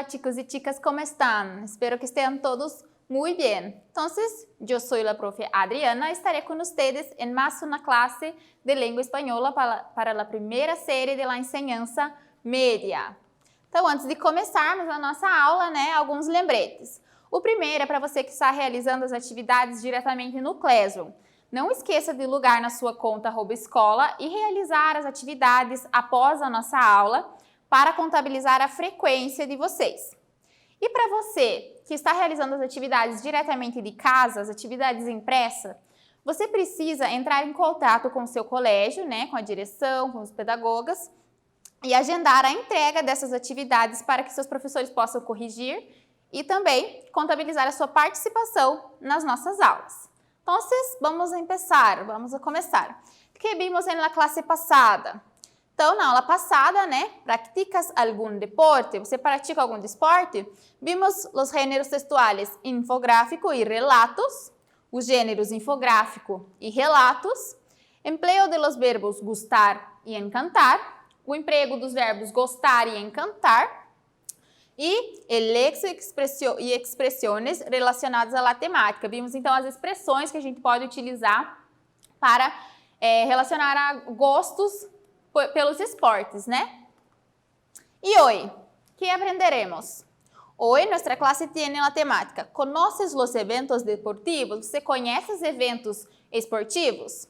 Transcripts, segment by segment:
Hola chicos y chicas, ¿cómo están? Espero que estén todos muy bien. Entonces, yo soy la profe Adriana y estaré con ustedes en más una clase de lengua española para la primeira série de la enseñanza média. Então, antes de começarmos a nossa aula, alguns lembretes. O primeiro é para você que está realizando as atividades diretamente no Classroom. Não esqueça de logar na sua conta @escola e realizar as atividades após a nossa aula para contabilizar a frequência de vocês. E para você que está realizando as atividades diretamente de casa, as atividades impressas, você precisa entrar em contato com o seu colégio, com a direção, com os pedagogas e agendar a entrega dessas atividades para que seus professores possam corrigir e também contabilizar a sua participação nas nossas aulas. Então, vamos começar. O que vimos na classe passada? Então, na aula passada, ¿practicas algún deporte? ¿Você pratica algum desporte? Vimos os gêneros textuais infográfico e relatos, os gêneros infográfico e relatos, empleo de los verbos gustar e encantar, o emprego dos verbos gostar e encantar, e el léxico e expressões relacionadas à temática. Vimos, então, as expressões que a gente pode utilizar para relacionar a gostos pelos esportes, E hoje, que aprenderemos? Hoje, nossa classe tem a temática ¿Conoces los eventos deportivos? Você conhece os eventos esportivos?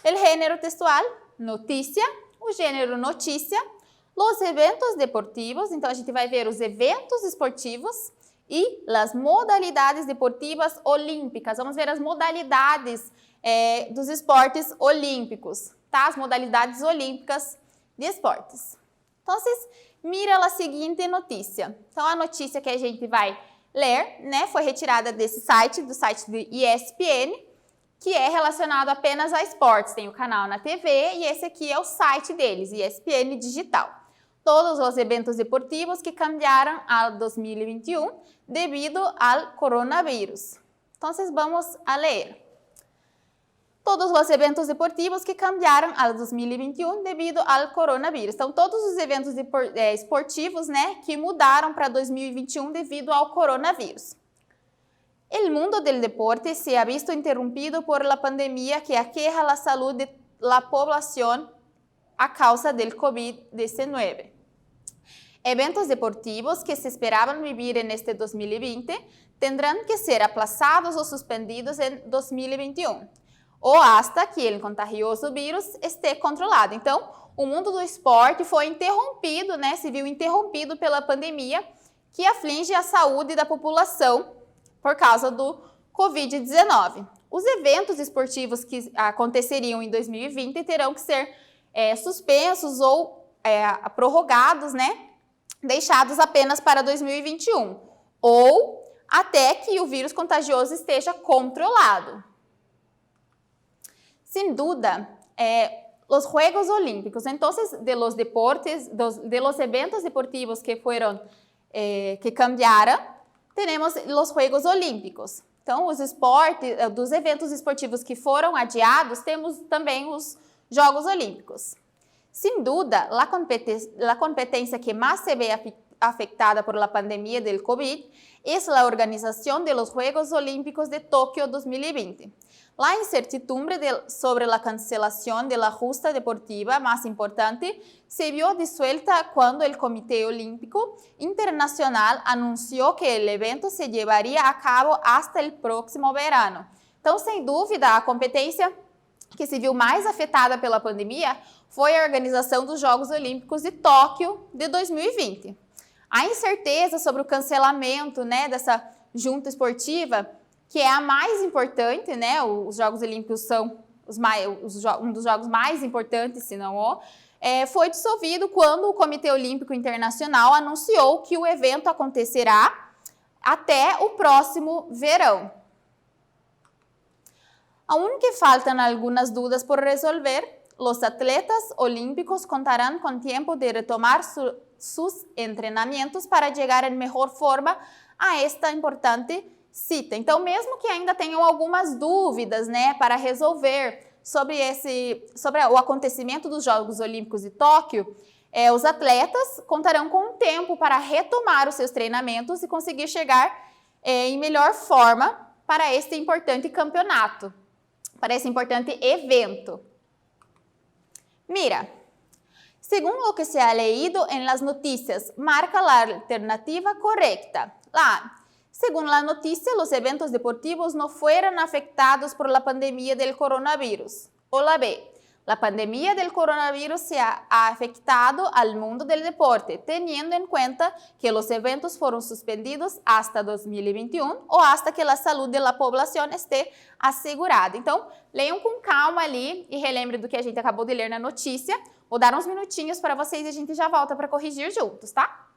O gênero textual, notícia, o gênero notícia, os eventos deportivos, então a gente vai ver os eventos esportivos e as modalidades deportivas olímpicas. Vamos ver as modalidades dos esportes olímpicos, tá? As modalidades olímpicas de esportes. Então, mira a seguinte notícia. Então, a notícia que a gente vai ler, foi retirada desse site, do site do ESPN, que é relacionado apenas a esportes. Tem o canal na TV e esse aqui é o site deles, ESPN Digital. Todos os eventos deportivos que cambiaram a 2021 devido ao coronavírus. Então, vamos a ler. Todos os eventos deportivos que cambiaram a 2021 devido ao coronavírus. Então, todos os eventos esportivos, que mudaram para 2021 devido ao coronavírus. O mundo do deporte se ha visto interrompido por la pandemia que aqueja la salud de la población a causa del COVID-19. Eventos deportivos que se esperaban vivir en este 2020 tendrán que ser aplazados o suspendidos en 2021. Ou hasta que o contagioso vírus esteja controlado. Então, o mundo do esporte foi interrompido, se viu interrompido pela pandemia que aflige a saúde da população por causa do Covid-19. Os eventos esportivos que aconteceriam em 2020 terão que ser suspensos ou prorrogados, deixados apenas para 2021, ou até que o vírus contagioso esteja controlado. Sin duda, los Juegos Olímpicos. Entonces, de los deportes, de los eventos deportivos que fueron, que cambiaram, temos os Juegos Olímpicos. Então, os esportes, dos eventos esportivos que foram adiados, temos também os Jogos Olímpicos. Sin duda, a competência que mais se vê afectada por la pandemia del COVID es la organización de los Juegos Olímpicos de Tokio 2020. La incertidumbre sobre la cancelación de la justa deportiva más importante se vio disuelta cuando el Comité Olímpico Internacional anunció que el evento se llevaría a cabo hasta el próximo verano. Então, sem dúvida, a competência que se viu mais afetada pela pandemia foi a organização dos Jogos Olímpicos de Tóquio de 2020. A incerteza sobre o cancelamento, dessa junta esportiva, que é a mais importante, os Jogos Olímpicos são um dos jogos mais importantes, se não o, foi dissolvido quando o Comitê Olímpico Internacional anunciou que o evento acontecerá até o próximo verão. Aunque faltan algunas dudas por resolver, los atletas olímpicos contarán con tiempo de retomar sus entrenamientos para llegar en mejor forma a esta importante cita. Então, mesmo que ainda tenham algumas dúvidas, para resolver sobre o acontecimento dos Jogos Olímpicos de Tóquio, Os atletas contarão com um tempo para retomar os seus treinamentos e conseguir chegar em melhor forma para este importante campeonato, para esse importante evento. Mira, según lo que se ha leído en las noticias, marca la alternativa correcta. Según la noticia, los eventos deportivos no fueron afectados por la pandemia del coronavirus. O la B, la pandemia del coronavirus se ha afectado al mundo del deporte, teniendo en cuenta que los eventos fueron suspendidos hasta 2021 ou hasta que a saúde da população esteja assegurada. Então, leiam com calma ali e relembrem do que a gente acabou de ler na notícia. Vou dar uns minutinhos para vocês e a gente já volta para corrigir juntos, tá?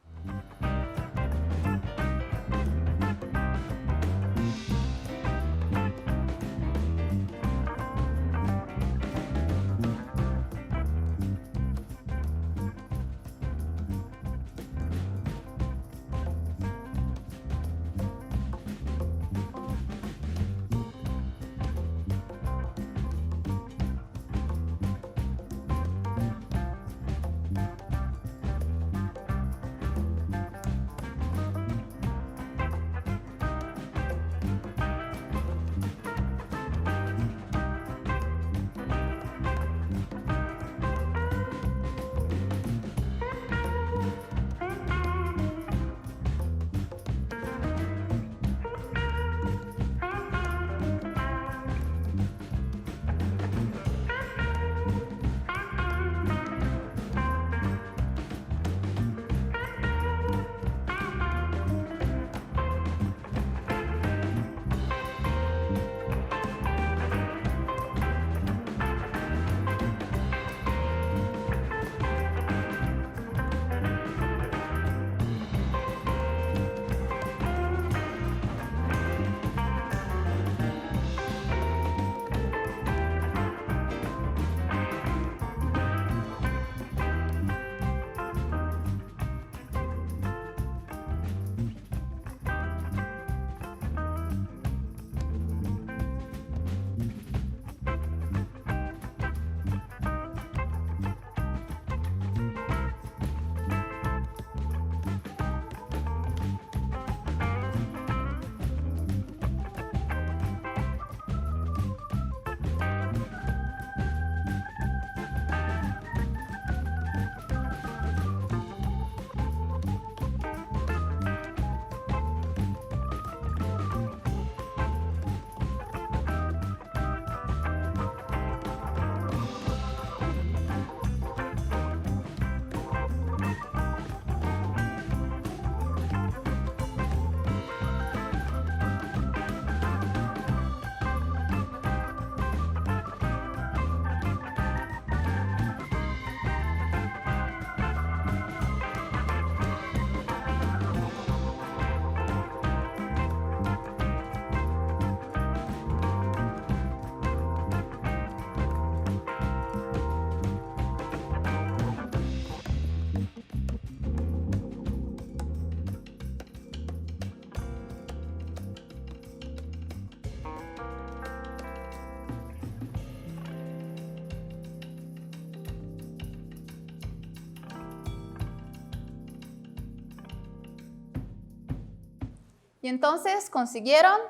E então, conseguiram?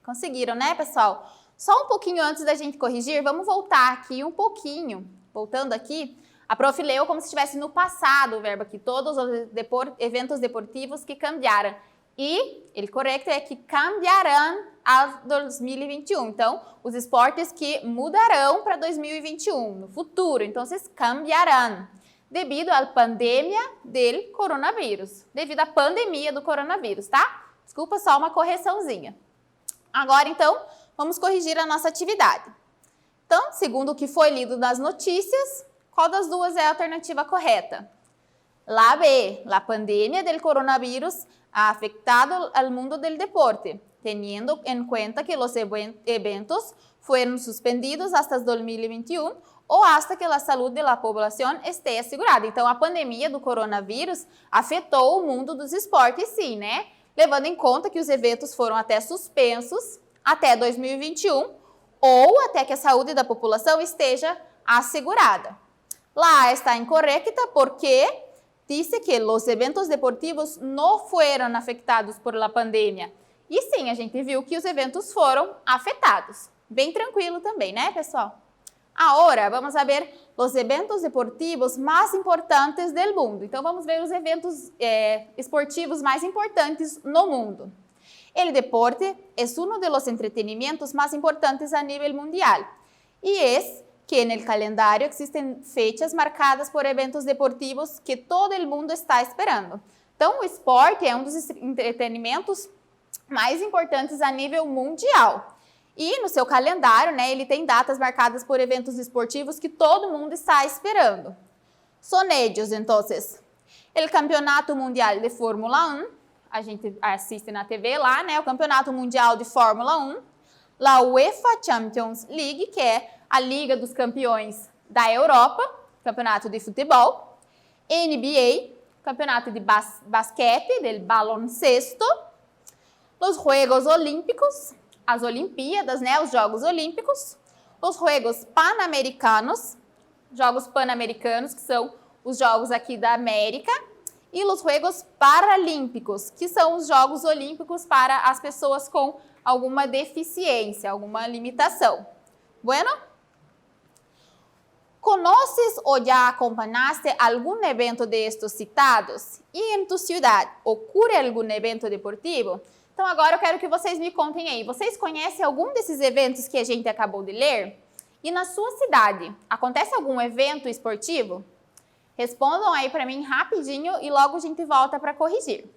Conseguiram, né, pessoal? Só um pouquinho antes da gente corrigir, vamos voltar aqui um pouquinho. Voltando aqui, a prof leu como se estivesse no passado o verbo aqui. Todos os eventos deportivos que cambiaram. E o correto é que cambiarão a 2021. Então, os esportes que mudarão para 2021, no futuro. Então, cambiarão. Devido à pandemia do coronavírus. Devido à pandemia do coronavírus, tá? Desculpa, só uma correçãozinha. Agora, então, vamos corrigir a nossa atividade. Então, segundo o que foi lido nas notícias, qual das duas é a alternativa correta? La B, la pandemia del coronavirus ha afectado al mundo del deporte, teniendo en cuenta que los eventos fueron suspendidos hasta 2021 ou hasta que a saúde da população esteja assegurada. Então, a pandemia do coronavírus afetou o mundo dos esportes, sim, né? Levando em conta que os eventos foram até suspensos até 2021 ou até que a saúde da população esteja assegurada. La A está incorrecta porque dice que os eventos deportivos não foram afetados por la pandemia. E sim, a gente viu que os eventos foram afetados. Bem tranquilo também, né, pessoal? Agora, vamos ver os eventos deportivos mais importantes do mundo. Então, vamos ver os eventos esportivos mais importantes no mundo. O deporte é um dos entretenimentos mais importantes a nível mundial. E é que no calendário existem fechas marcadas por eventos deportivos que todo o mundo está esperando. Então, o esporte é um dos entretenimentos mais importantes a nível mundial. E no seu calendário, né, ele tem datas marcadas por eventos esportivos que todo mundo está esperando. São eles, então, o Campeonato Mundial de Fórmula 1, a gente assiste na TV lá, né, o Campeonato Mundial de Fórmula 1, a UEFA Champions League, que é a Liga dos Campeões da Europa, campeonato de futebol, NBA, campeonato de basquete, del baloncesto, os Juegos Olímpicos, as Olimpíadas, né, os Jogos Olímpicos, os Juegos Pan-Americanos, Jogos Pan-Americanos, que são os Jogos aqui da América, e os Juegos Paralímpicos, que são os Jogos Olímpicos para as pessoas com alguma deficiência, alguma limitação. Bueno? ¿Conoces ou já acompanhaste algum evento destes citados? E em tu cidade, ocorre algum evento deportivo? Então, agora eu quero que vocês me contem aí. Vocês conhecem algum desses eventos que a gente acabou de ler? E na sua cidade, acontece algum evento esportivo? Respondam aí para mim rapidinho e logo a gente volta para corrigir.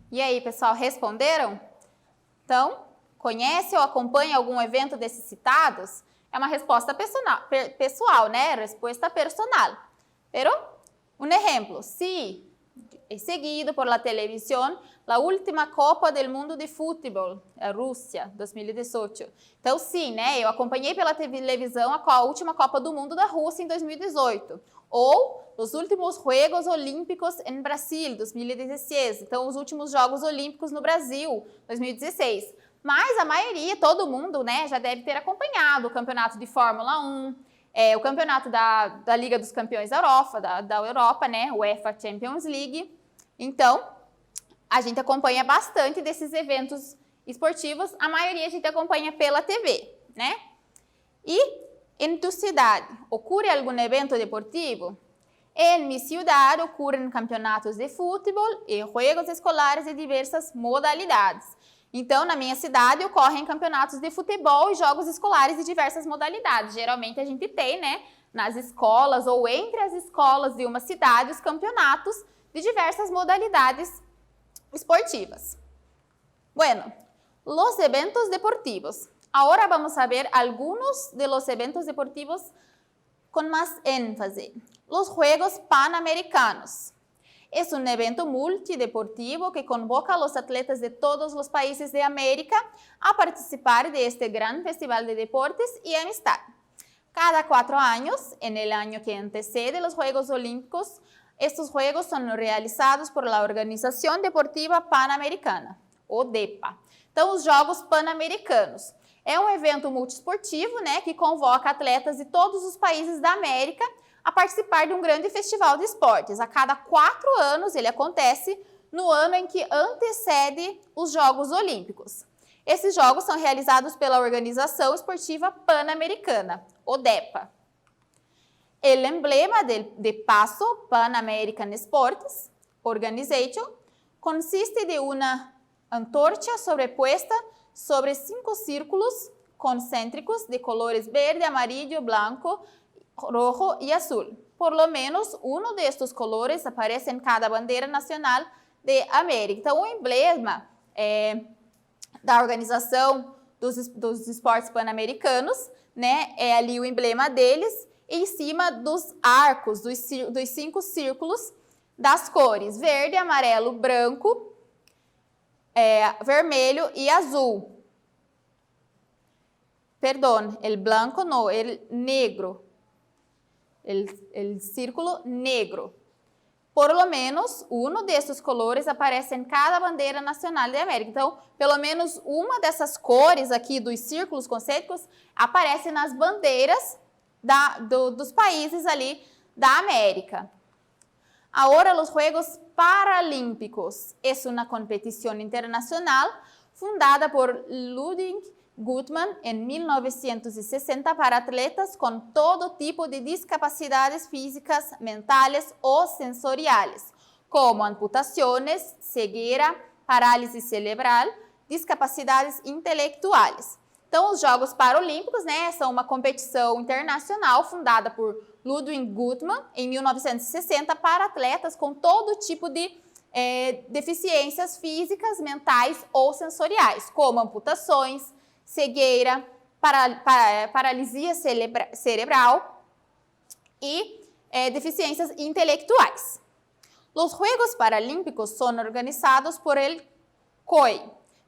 E aí, pessoal, responderam? Então, conhece ou acompanha algum evento desses citados? É uma resposta pessoal, né? Resposta personal. Pero, un ejemplo, si es seguido por la televisión la última Copa del Mundo de Futebol, a Rússia, 2018. Então, sim, né? Eu acompanhei pela televisão a última Copa do Mundo da Rússia em 2018. Ou os últimos Juegos Olímpicos em Brasil, 2016. Então, os últimos Jogos Olímpicos no Brasil, 2016. Mas a maioria, todo mundo, né, já deve ter acompanhado o campeonato de Fórmula 1, o campeonato da Liga dos Campeões da Europa, né, UEFA Champions League. Então, a gente acompanha bastante desses eventos esportivos, a maioria a gente acompanha pela TV, né? E em tu cidade, ocorre algum evento deportivo? Em minha cidade ocorrem campeonatos de futebol e jogos escolares de diversas modalidades. Então, na minha cidade ocorrem campeonatos de futebol e jogos escolares de diversas modalidades. Geralmente a gente tem, né, nas escolas ou entre as escolas de uma cidade os campeonatos de diversas modalidades esportivas. Bueno, los eventos deportivos. Ahora vamos a ver algunos de los eventos deportivos con más énfasis. Los Juegos Panamericanos. Es un evento multideportivo que convoca a los atletas de todos los países de América a participar de este gran festival de deportes y amistad. Cada 4 años, en el año que antecede los Juegos Olímpicos, estos juegos son realizados por la Organización Deportiva Pan-Americana, o DEPA. Então, os Jogos Pan-Americanos. É um evento multiesportivo, né, que convoca atletas de todos os países da América a participar de um grande festival de esportes. A cada 4 anos ele acontece no ano em que antecede os Jogos Olímpicos. Esses jogos são realizados pela Organização Esportiva Pan-Americana, o DEPA. El emblema de PASO, Pan American Sports Organization, consiste de una antorcha sobrepuesta sobre 5 círculos concéntricos de colores verde, amarillo, blanco, rojo y azul. Por lo menos uno de estos colores aparece en cada bandera nacional de América. Então, o emblema da Organização dos Esportes Pan-Americanos, né, é ali o emblema deles, em cima dos arcos, dos 5 círculos das cores verde, amarelo, branco, vermelho e azul. Perdão, el blanco no, el negro. El círculo negro. Por lo menos uno desses colores aparece em cada bandeira nacional da América. Então, pelo menos uma dessas cores aqui dos círculos concêntricos aparece nas bandeiras dos países ali da América. Ahora, los Juegos Paralímpicos es una competición internacional fundada por Ludwig Guttmann en 1960 para atletas con todo tipo de discapacidades físicas, mentales o sensoriales, como amputaciones, cegueira, parálisis cerebral, discapacidades intelectuais. Então, os Jogos Paralímpicos, né, são uma competição internacional fundada por Ludwig Guttmann em 1960 para atletas com todo tipo de deficiências físicas, mentais ou sensoriais, como amputações, cegueira, paralisia cerebral e deficiências intelectuais. Os Juegos Paralímpicos são organizados por el COI,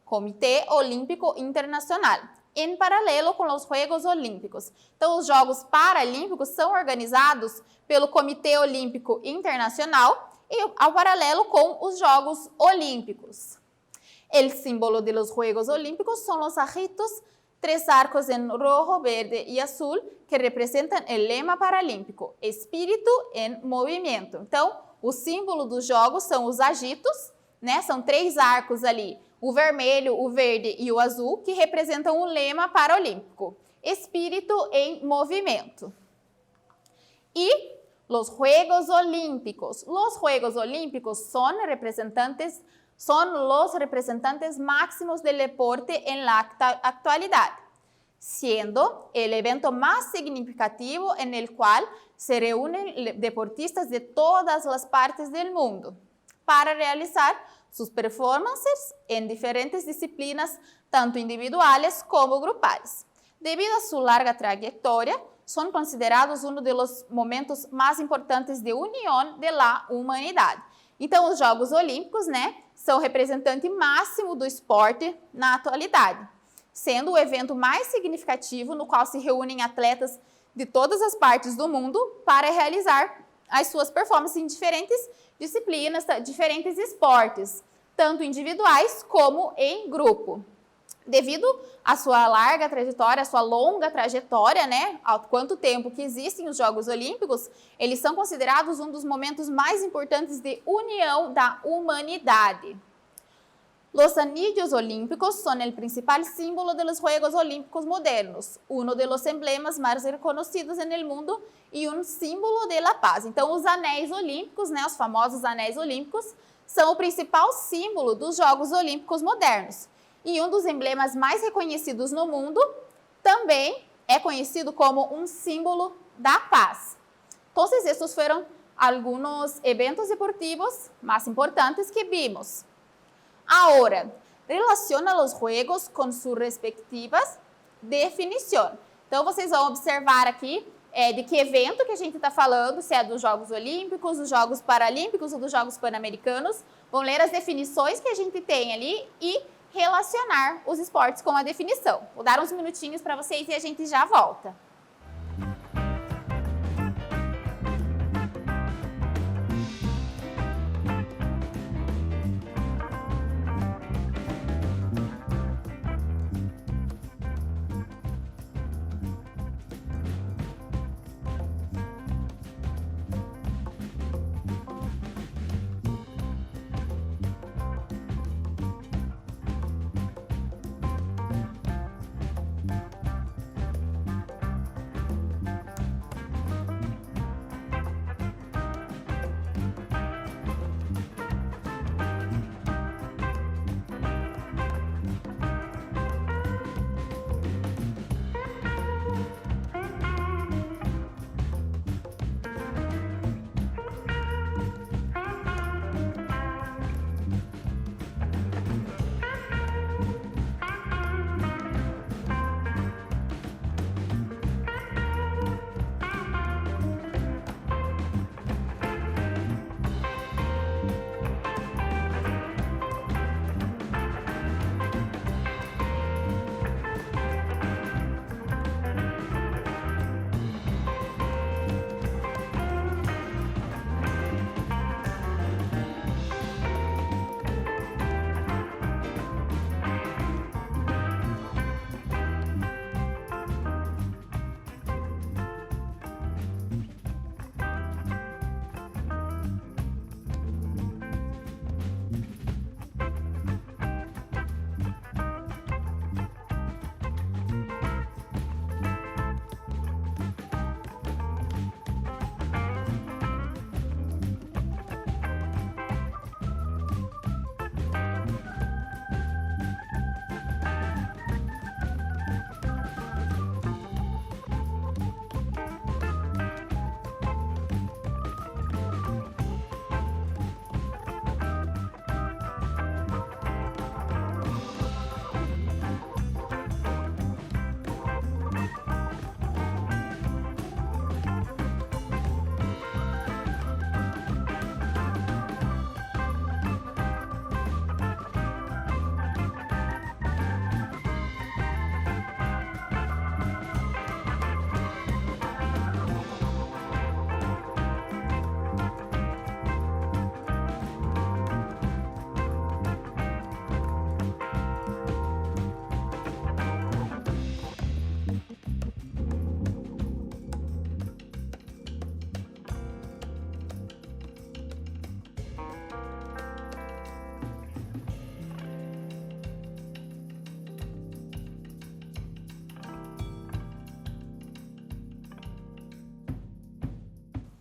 Comitê Olímpico Internacional, em paralelo com os Juegos Olímpicos. Então, os Jogos Paralímpicos são organizados pelo Comitê Olímpico Internacional e ao paralelo com os Jogos Olímpicos. O símbolo de los Juegos Olímpicos são os ajitos, 3 arcos em rojo, verde e azul, que representam o lema paralímpico, espírito em movimento. Então, o símbolo dos Jogos são os agitos, né? São 3 arcos ali, o vermelho, o verde e o azul, que representam o lema paralímpico, espírito em movimento. E os Juegos Olímpicos. Os Juegos Olímpicos são los representantes máximos del deporte en la actualidad, siendo el evento más significativo en el cual se reúnen deportistas de todas las partes del mundo para realizar sus performances en diferentes disciplinas, tanto individuales como grupales. Debido a sua larga trajetória, são considerados um dos momentos mais importantes de união da humanidade. Então, os Jogos Olímpicos, são o representante máximo do esporte na atualidade, sendo o evento mais significativo no qual se reúnem atletas de todas as partes do mundo para realizar as suas performances em diferentes disciplinas, diferentes esportes, tanto individuais como em grupo. Devido à sua larga trajetória, à sua longa trajetória, há quanto tempo que existem os Jogos Olímpicos, eles são considerados um dos momentos mais importantes de união da humanidade. Los anillos olímpicos son el principal símbolo de los Juegos Olímpicos modernos, uno de los emblemas más reconocidos en el mundo e um símbolo de la paz. Então, os anéis olímpicos, os famosos anéis olímpicos, são o principal símbolo dos Jogos Olímpicos modernos. E um dos emblemas mais reconhecidos no mundo também é conhecido como um símbolo da paz. Então, estes foram alguns eventos deportivos mais importantes que vimos. Agora, relaciona os Juegos com suas respectivas definições. Então, vocês vão observar aqui de que evento que a gente está falando, se é dos Jogos Olímpicos, dos Jogos Paralímpicos ou dos Jogos Pan-Americanos. Vão ler as definições que a gente tem ali e relacionar os esportes com a definição. Vou dar uns minutinhos para vocês e a gente já volta.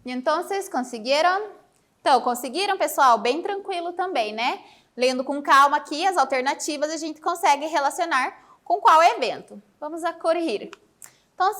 E então, conseguiram? Então, conseguiram, pessoal? Bem tranquilo também, Lendo com calma aqui as alternativas, a gente consegue relacionar com qual evento. Vamos a corrigir. Então,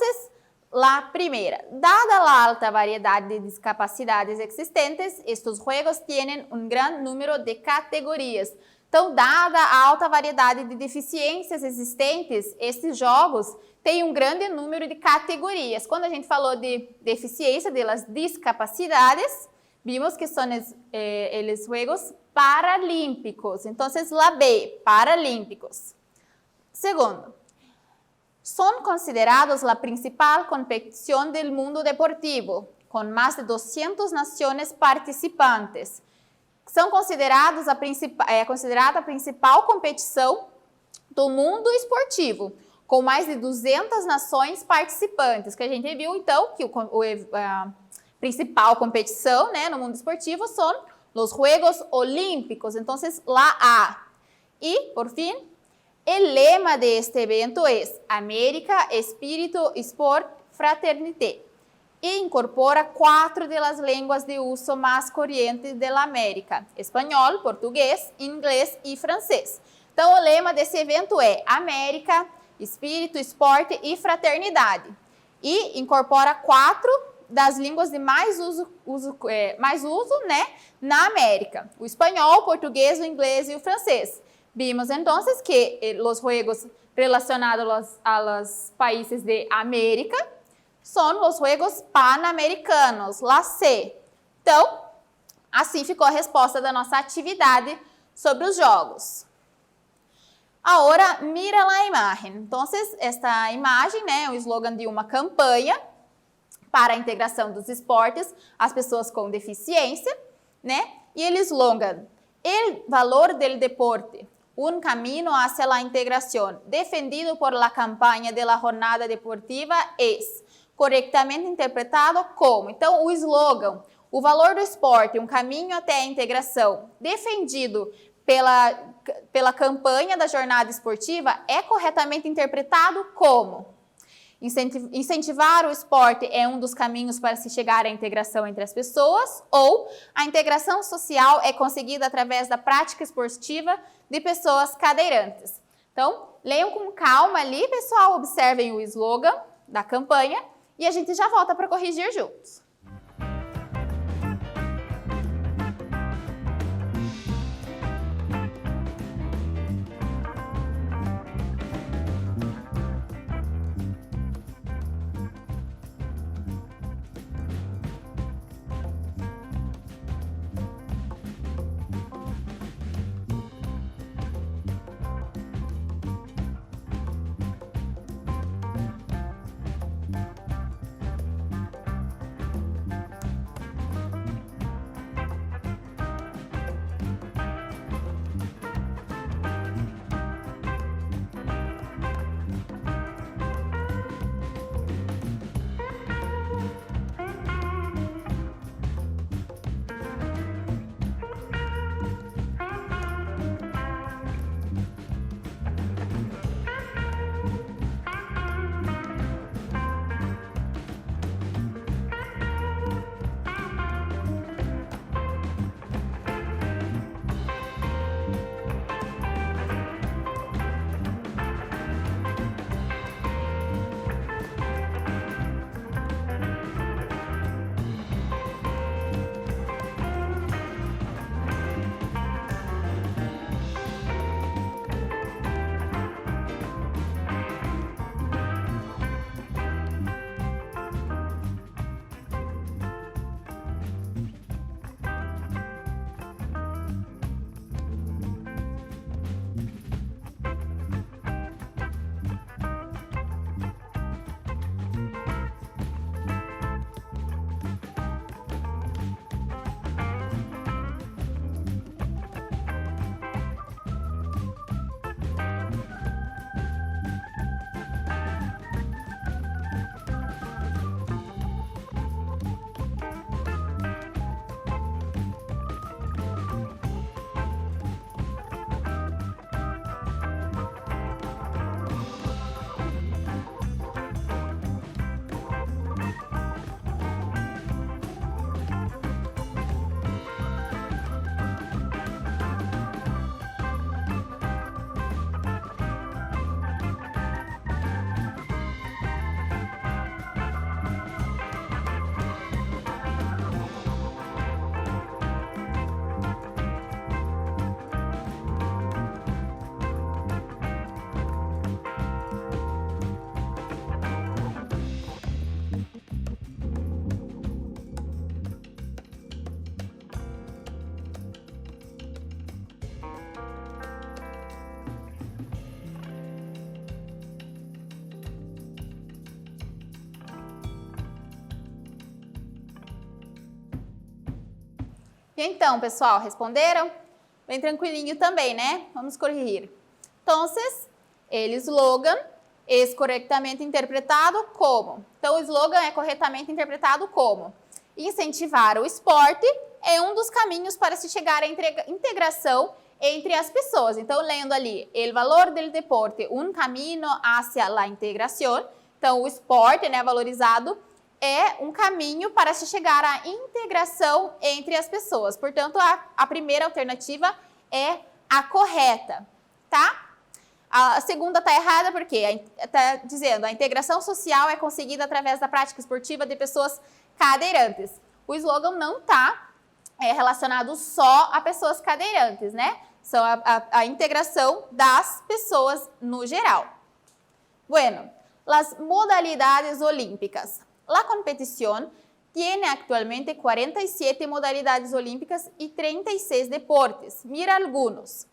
la primera. Dada la alta variedad de discapacidades existentes, estos juegos tienen un gran número de categorías. Então, dada a alta variedade de deficiências existentes, esses jogos têm um grande número de categorias. Quando a gente falou de deficiência, das discapacidades, vimos que são eles Juegos Paralímpicos. Então, la B, Paralímpicos. Segundo, son considerados la principal competición del mundo deportivo, con más de 200 naciones participantes. São considerados considerada a principal competição do mundo esportivo, com mais de 200 nações participantes, que a gente viu, então, que a principal competição, né, no mundo esportivo são os Juegos Olímpicos, então, lá A. E, por fim, o lema deste evento é América, Espírito, Sport, Fraternité, e incorpora 4 das línguas de uso mais correntes da América: espanhol, português, inglês e francês. Então, o lema desse evento é América, Espírito, Esporte e Fraternidade. E incorpora 4 das línguas de mais uso, né, na América: o espanhol, o português, o inglês e o francês. Vimos, então, que os juegos relacionados aos países de América são os Juegos Pan-Americanos, lá C. Então, assim ficou a resposta da nossa atividade sobre os jogos. Agora, mira a imagem. Então, esta imagem, né, é o slogan de uma campanha para a integração dos esportes às pessoas com deficiência, né? E o slogan: "El valor del deporte, un camino hacia la integración, defendido por la campaña de la jornada deportiva es corretamente interpretado como". Então, o slogan, o valor do esporte, um caminho até a integração, defendido pela campanha da jornada esportiva, é corretamente interpretado como: incentivar o esporte é um dos caminhos para se chegar à integração entre as pessoas, ou a integração social é conseguida através da prática esportiva de pessoas cadeirantes. Então, leiam com calma ali, pessoal, observem o slogan da campanha e a gente já volta para corrigir juntos. E então, pessoal, responderam? Bem tranquilinho também, né? Vamos corrigir. Então, o slogan é corretamente interpretado como? Então, o slogan é corretamente interpretado como: incentivar o esporte é um dos caminhos para se chegar à integração entre as pessoas. Então, lendo ali, el valor del deporte, un camino hacia la integración. Então, o esporte, né, valorizado, é um caminho para se chegar à integração entre as pessoas. Portanto, a primeira alternativa é a correta, tá? A segunda está errada porque está dizendo a integração social é conseguida através da prática esportiva de pessoas cadeirantes. O slogan não está relacionado só a pessoas cadeirantes, né? São a integração das pessoas no geral. Bueno, las modalidades olímpicas. La competición tiene actualmente 47 modalidades olímpicas y 36 deportes. Mira algunos.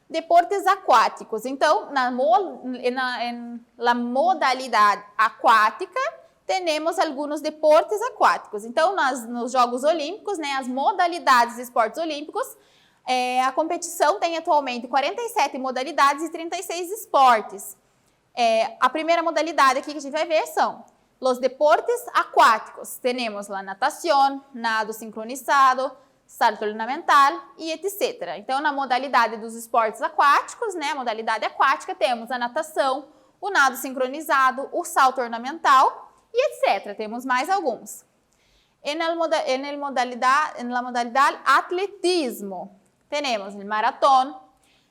Deportes aquáticos. Então, na modalidade aquática, temos alguns deportes aquáticos. Então, nos Jogos Olímpicos, né, as modalidades de esportes olímpicos, a competição tem atualmente 47 modalidades e 36 esportes. A primeira modalidade aqui que a gente vai ver são os deportes aquáticos. Temos a natação, nado sincronizado, salto ornamental e etc. Então, na modalidade dos esportes aquáticos, né, modalidade aquática, temos a natação, o nado sincronizado, o salto ornamental e etc. Temos mais alguns. Na modalidade atletismo, temos o maratón,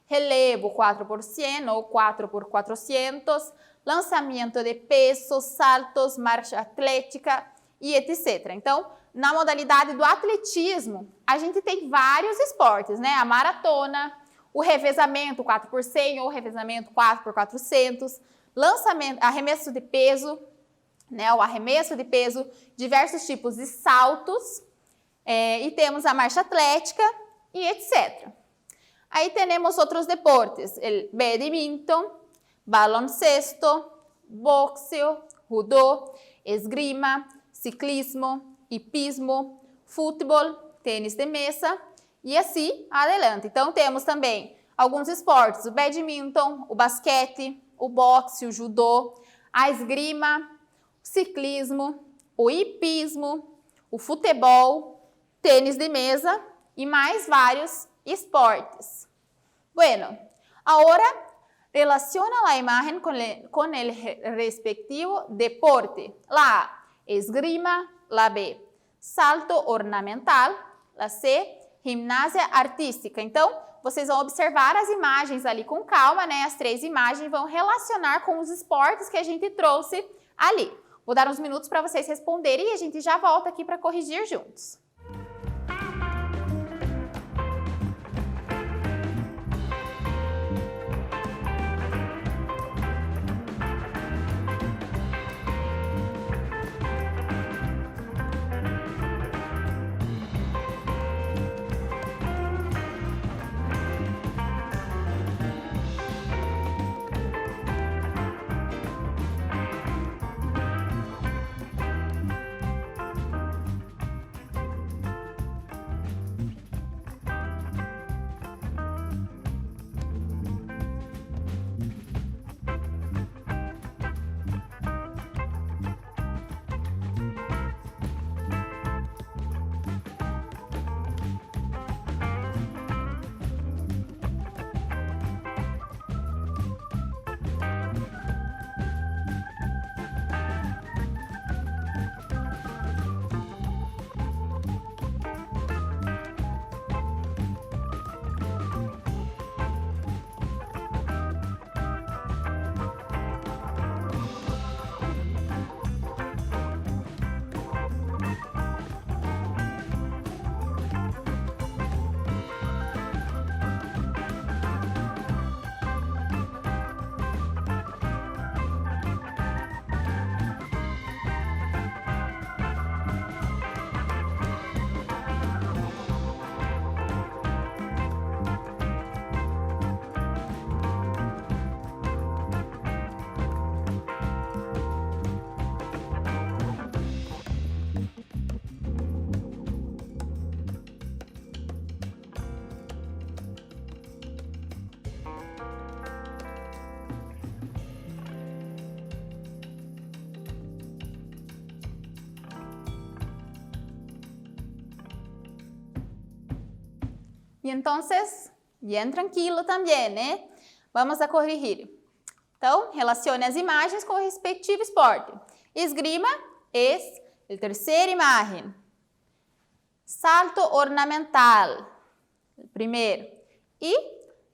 relevo 4x100 ou 4x400, lançamento de peso, saltos, marcha atlética e etc. Então, na modalidade do atletismo, a gente tem vários esportes, né? A maratona, o revezamento 4x100 ou revezamento 4x400, lançamento, arremesso de peso, né? O arremesso de peso, diversos tipos de saltos, e temos a marcha atlética e etc. Aí temos outros deportes, o badminton, baloncesto, boxeo, judô, esgrima, ciclismo, hipismo, futebol, tênis de mesa e assim adelante. Então, temos também alguns esportes, o badminton, o basquete, o boxe, o judô, a esgrima, o ciclismo, o hipismo, o futebol, tênis de mesa e mais vários esportes. Bueno, agora relaciona la imagen con el respectivo deporte. La A, esgrima. La B, salto ornamental. La C, gimnasia artística. Então, vocês vão observar as imagens ali com calma, né? As 3 imagens vão relacionar com os esportes que a gente trouxe ali. Vou dar uns minutos para vocês responderem e a gente já volta aqui para corrigir juntos. E então, bem tranquilo também, né? Vamos a corrigir. Então, relacione as imagens com o respectivo esporte. Esgrima é a terceira imagem. Salto ornamental, o primeiro. E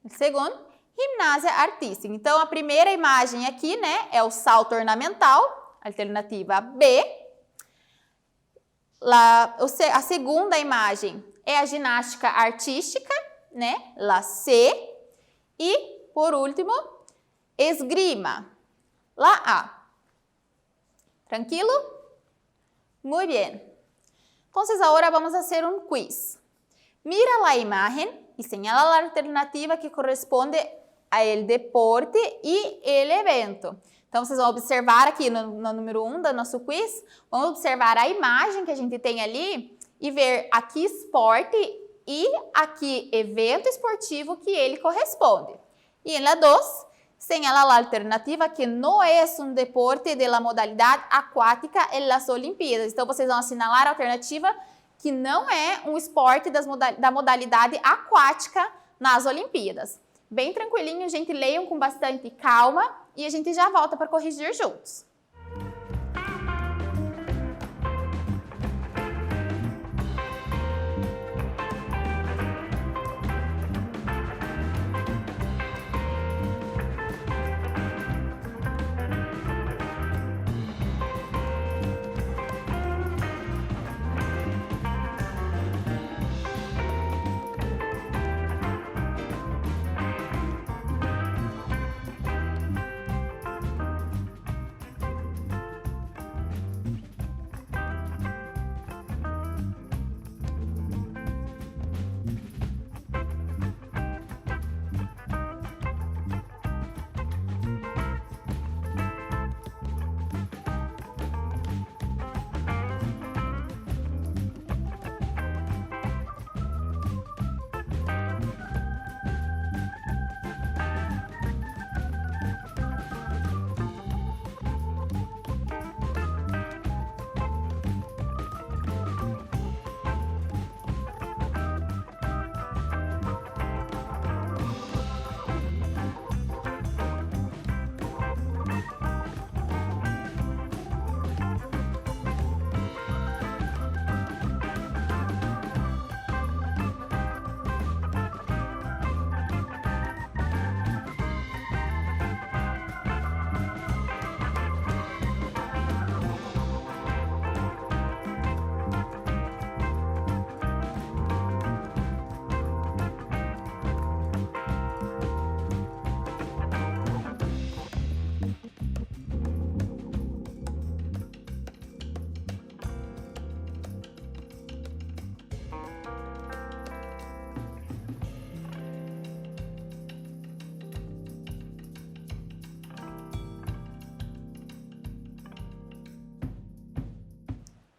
o segundo, ginástica artística. Então, a primeira imagem aqui, né, é o salto ornamental, alternativa B. A segunda imagem é a ginástica artística, né, la C. E, por último, esgrima, la A. Tranquilo? Muy bien. Entonces, ahora vamos a hacer un quiz. Mira la imagen y señala la alternativa que corresponde a el deporte y el evento. Então, vocês vão observar aqui no número 1 do nosso quiz, vamos observar a imagem que a gente tem ali e ver a que esporte e a que evento esportivo que ele corresponde. E na 2, señala la alternativa que não é um deporte de la modalidade aquática en las Olimpíadas. Então, vocês vão assinalar a alternativa que não é um esporte da modalidade aquática nas Olimpíadas. Bem tranquilinho, gente, leiam com bastante calma e a gente já volta para corrigir juntos.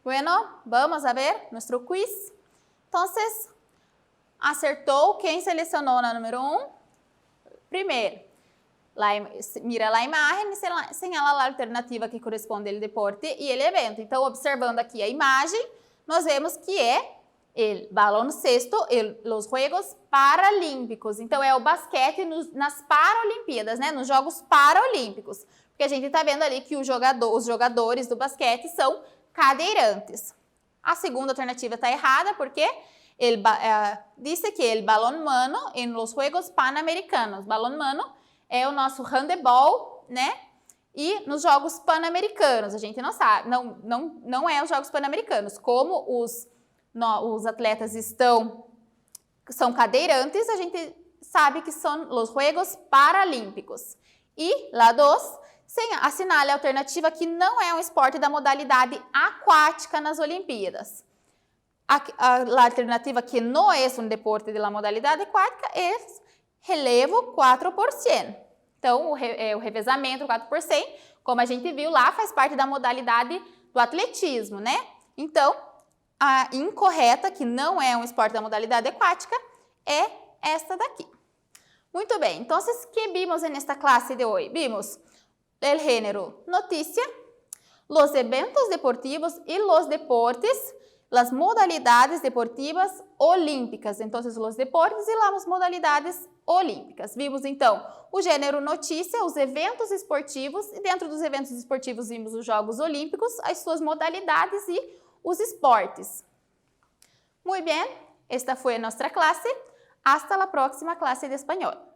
Bueno, vamos a ver nuestro quiz. Entonces, acertou quem selecionou na número 1? Primeiro, mira a imagem e señala a alternativa que corresponde ao deporte e ao evento. Então, observando aqui a imagem, nós vemos que é o baloncesto e os Juegos Paralímpicos. Então, é o basquete nas Paralimpíadas, né? Nos Jogos Paralímpicos. Porque a gente está vendo ali que os jogadores do basquete são cadeirantes. A segunda alternativa está errada porque diz que o balonmano em los Juegos Pan-Americanos. Balonmano é o nosso handebol, né? E nos Jogos Pan-Americanos, a gente não sabe, não é os Jogos Pan-Americanos. Como os atletas são cadeirantes, a gente sabe que são os Juegos Paralímpicos. E lá 2, assinale a alternativa que não é um esporte da modalidade aquática nas Olimpíadas. A alternativa que não é um deporte da modalidade aquática é relevo 4%. Então, o revezamento 4%, como a gente viu lá, faz parte da modalidade do atletismo, né? Então, a incorreta, que não é um esporte da modalidade aquática, é esta daqui. Muito bem, então, o que vimos nesta classe de hoje? Vimos el género noticia, los eventos deportivos y los deportes, las modalidades deportivas olímpicas. Então, os deportes e as modalidades olímpicas. Vimos, então, o gênero notícia, os eventos esportivos, e dentro dos eventos esportivos vimos os Jogos Olímpicos, as suas modalidades e os esportes. Muito bem, esta foi a nossa classe. Hasta a próxima classe de espanhol.